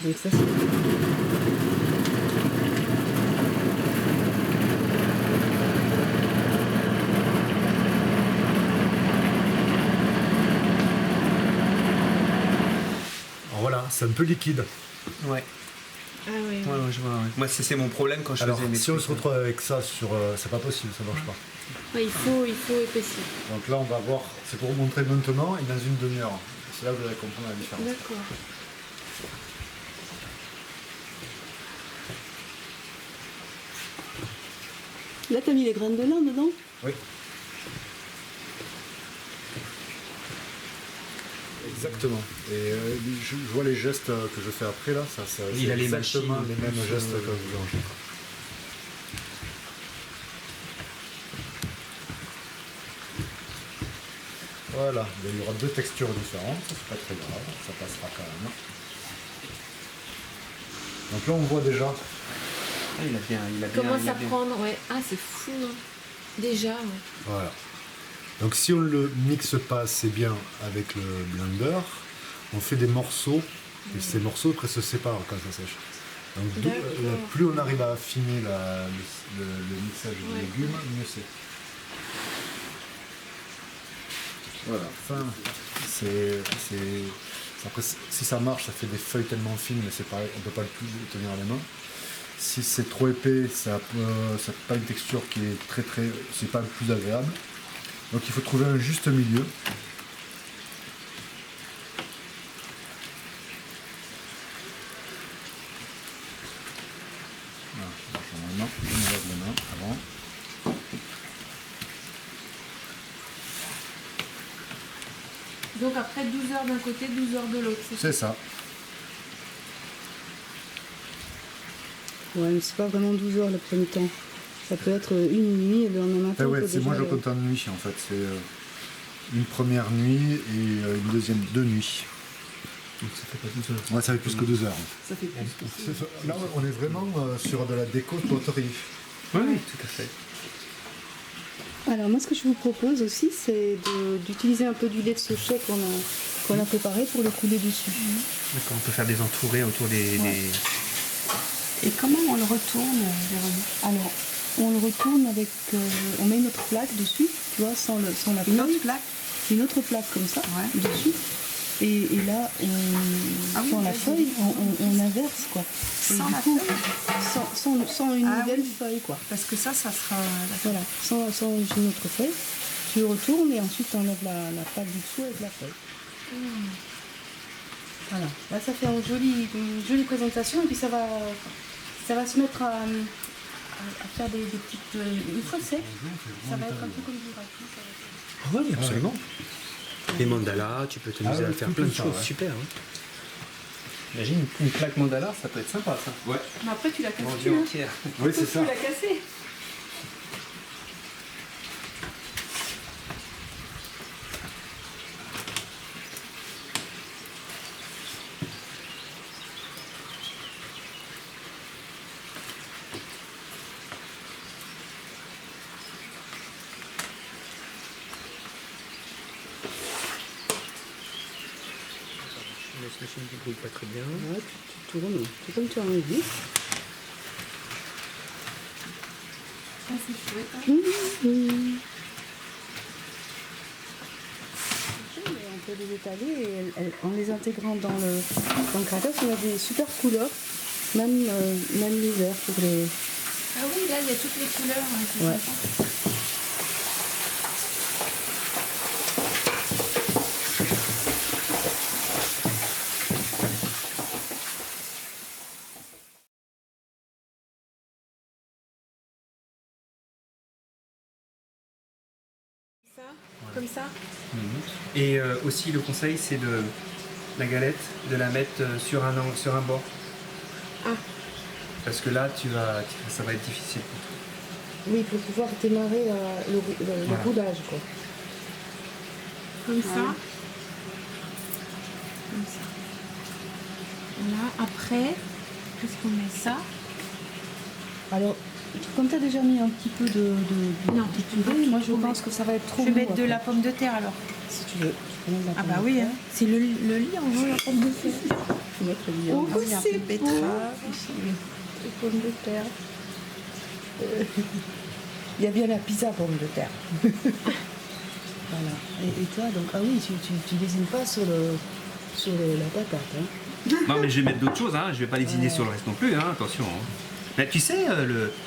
Donc ça, c'est... Voilà, c'est un peu liquide. Ouais. Ah oui. Ouais, je vois. Ouais. Moi, c'est mon problème quand je Alors, faisais mes si on trucs. se retrouve avec ça sur... c'est pas possible, ça marche pas. Ouais, il faut épaissir. Donc là, on va voir, c'est pour vous montrer maintenant et dans une demi-heure. C'est là que vous allez comprendre la différence. D'accord. Là, t'as mis les graines de lin dedans? Oui. Exactement. Et je vois les gestes que je fais après là, ça Il a les exactement machines, les mêmes gestes que vous avez. Voilà, il y aura deux textures différentes, c'est pas très grave, ça passera quand même. Donc là on voit déjà. Ah, il a bien. Commence à prendre, ouais. Ah, c'est fou, hein. Déjà, ouais. Voilà. Donc si on le mixe pas assez bien avec le blender, on fait des morceaux, et ces morceaux après se séparent quand ça sèche. Donc plus on arrive à affiner le mixage des légumes, mieux c'est. Voilà, enfin, après, si ça marche, ça fait des feuilles tellement fines, mais c'est pareil, on ne peut pas le plus tenir à la main. Si c'est trop épais, ça n'a pas une texture qui est c'est pas le plus agréable. Donc il faut trouver un juste milieu. Voilà, normalement, on lave les mains avant. Donc après 12 heures d'un côté, 12 heures de l'autre, C'est ça. Ouais, mais c'est pas vraiment 12 heures le premier temps. Ça peut être une nuit et le lendemain matin. Ouais, moi je compte en nuit en fait. C'est une première nuit et une deuxième, 2 nuits. Donc ça fait pas 12 heures. Ouais, ça fait plus que 2 heures. Ça fait plus. Là, on est vraiment sur de la déco poterie. Oui, tout à fait. Alors moi, ce que je vous propose aussi, c'est d'utiliser un peu du lait de sochet qu'on a préparé pour le couler dessus. D'accord, on peut faire des entourés autour des. Et comment on le retourne, Véronique? Alors, on le retourne avec... on met notre plaque dessus, tu vois, sans la feuille. Une autre plaque? Une autre plaque comme ça, dessus. Et là, sans la feuille, on inverse, quoi. Sans la feuille? Sans une nouvelle feuille, quoi. Parce que ça sera... Voilà, sans une autre feuille. Tu retournes et ensuite tu enlèves la plaque du dessous avec la feuille. Voilà, là ça fait une jolie présentation et puis ça va se mettre à faire des petites... une fois sec, ça va être un peu comme du raku. Oui, absolument. Les mandalas, tu peux t'amuser à faire plein de choses, super. Hein. Imagine une plaque mandala, ça peut être sympa ça. Ouais. Mais après tu l'as cassé. Vendue entière. Oui, c'est ça. Tu l'as cassé. La machine qui brûle pas très bien. Ouais, tu tournes, c'est comme tu as envie. Ça c'est chouette. Hein. On peut les étaler et en les intégrant dans le cracker, on a des super couleurs, même l'hiver pour les... Ah oui, là il y a toutes les couleurs. Hein, c'est Ouais. sympa. Comme ça. Et aussi le conseil c'est de la galette, de la mettre sur un bord. Ah. Parce que là ça va être difficile pour toi. Oui, pour pouvoir démarrer le Voilà. roulage, quoi. Comme ça. Comme ça. Voilà. Après, qu'est-ce qu'on met ça? Alors, comme tu as déjà mis un petit peu de Non, purée, moi je pense que ça va être trop Je vais lourd mettre de après. la pomme de terre alors. Si tu veux. Tu peux mettre de la Ah pomme bah de oui, terre. hein. C'est le lit en haut, la pomme de terre. faut mettre les viandes. Oh, Il y a un c'est peu de beau. betterave ici. Les pommes de terre. Il y a bien la pizza pommes de terre. Voilà. Et toi, donc, ah oui, tu lésines pas sur la patate. Hein. Non, mais je vais mettre d'autres choses, hein. Je vais pas lésiner sur le reste non plus, hein. Attention. Hein. Mais tu sais,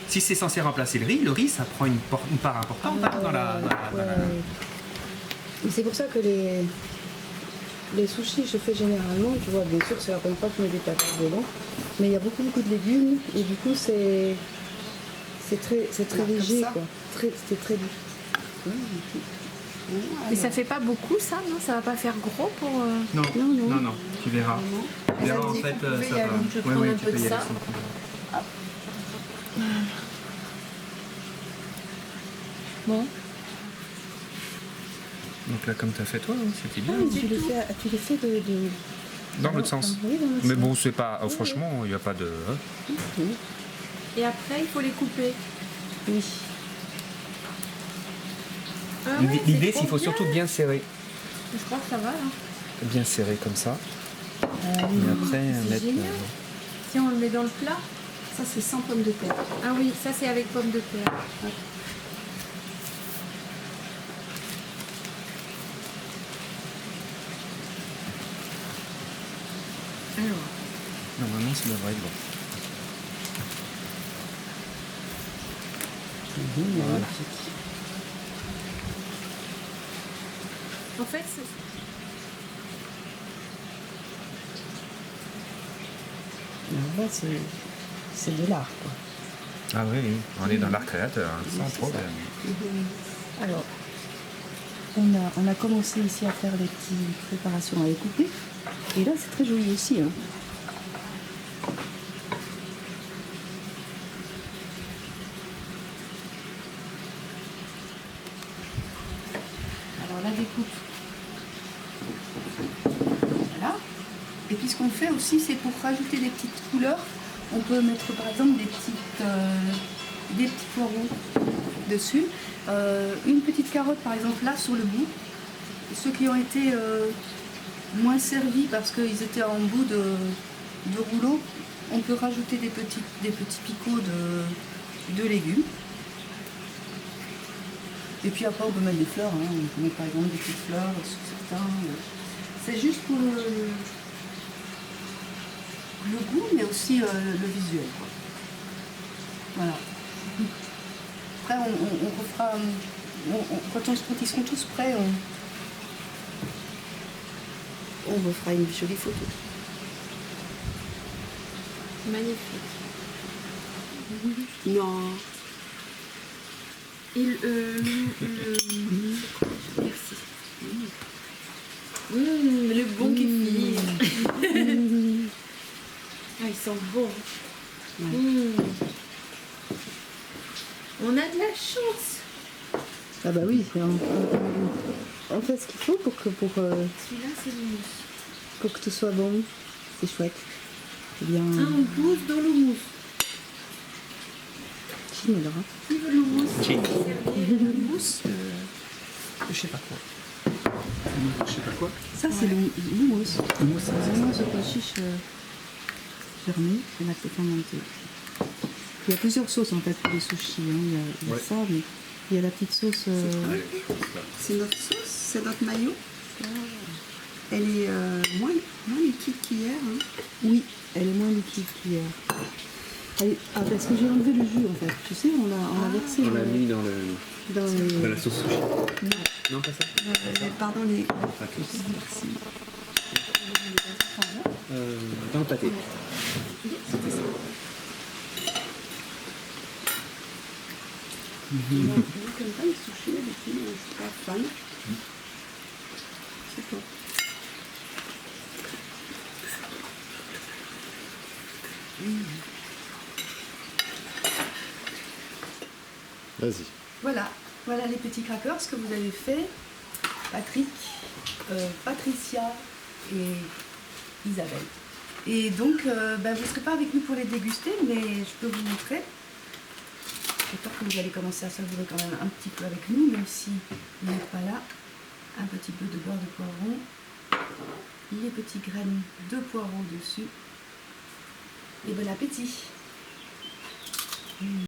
si c'est censé remplacer le riz, ça prend une part importante hein, dans la. Et c'est pour ça que les sushis, je fais généralement, tu vois, bien sûr, c'est la première fois que je mets des patates dedans, mais il y a beaucoup de légumes, et du coup, c'est très léger, quoi. C'est très léger. Et ça fait pas beaucoup ça, non? Ça va pas faire gros pour... Non, Non, non. non, non, tu verras. Tu verras en fait, ça va. Je vais prendre un peu de ça. Bon. Donc là, comme tu as fait toi, c'était bien. Tu les fais de... Dans l'autre sens. Oui, dans l'autre Mais sens. bon, c'est pas. Franchement, il n'y a pas de. Et après, il faut les couper. Oui. Ah ouais, L'idée, c'est c'est qu'il faut trop surtout bien serrer. Je crois que ça va, là. Bien serrer comme ça. Et après, c'est mettre. génial. Si on le met dans le plat. Ça, c'est sans pommes de terre. Ah oui, ça c'est avec pommes de terre. Alors, Normalement, ça devrait être bon. Voilà. en fait, c'est... Là, c'est de l'art, quoi. Ah oui, oui, on est dans l'art créateur, hein, sans problème. Alors, on a commencé ici à faire des petites préparations à les couper. Et là, c'est très joli aussi. Hein. Alors, la découpe. Voilà. Et puis, ce qu'on fait aussi, c'est pour rajouter des petites couleurs. On peut mettre, par exemple, des petits poireaux dessus. Une petite carotte, par exemple, là, sur le bout. Ceux qui ont été moins servis parce qu'ils étaient en bout de rouleau, on peut rajouter des petits picots de légumes. Et puis après, on peut mettre des fleurs. Hein. On peut mettre, par exemple, des petites fleurs sur certains. C'est juste pour le goût, mais aussi le visuel. Quoi. Voilà. Après, on refera... quand ils seront tous prêts, on vous fera une jolie photo. magnifique. Non. Et merci. Le bon kéfir. Ah, il sent bon. Ouais. On a de la chance. Ah bah oui, on fait ce qu'il faut pour que Celui-là, c'est le mousse. pour que tout soit bon. C'est chouette. Eh bien, On pousse dans le mousse. Chine alors. Hein. Qui veut le mousse? Chine. Le mousse. Je sais pas quoi. Je sais pas quoi. Ça, c'est le mousse. Le mousse de pois chiche fermé. C'est la fermenté. Il y a plusieurs sauces en fait pour les sushis. Hein. Il y a ça, mais il y a la petite sauce. C'est notre sauce, c'est notre maillot. Elle est moins liquide qu'hier. Hein. Oui, elle est moins liquide qu'hier. Parce que j'ai enlevé le jus en fait. Tu sais, on a versé. On l'a mis dans la sauce sushi. Non, pas ça. Pardon, les. Merci. Dans le pâté. C'était ça. Moi, je n'aime pas les sushis, d'habitude, je ne suis pas fan. C'est toi. Vas-y. Voilà les petits crackers que vous avez fait. Patrick, Patricia et Isabelle. Et donc, vous ne serez pas avec nous pour les déguster, mais je peux vous montrer. J'espère que vous allez commencer à savourer quand même un petit peu avec nous, même si vous n'êtes pas là. Un petit peu de beurre de poivron. les petites graines de poireaux dessus. Et bon appétit!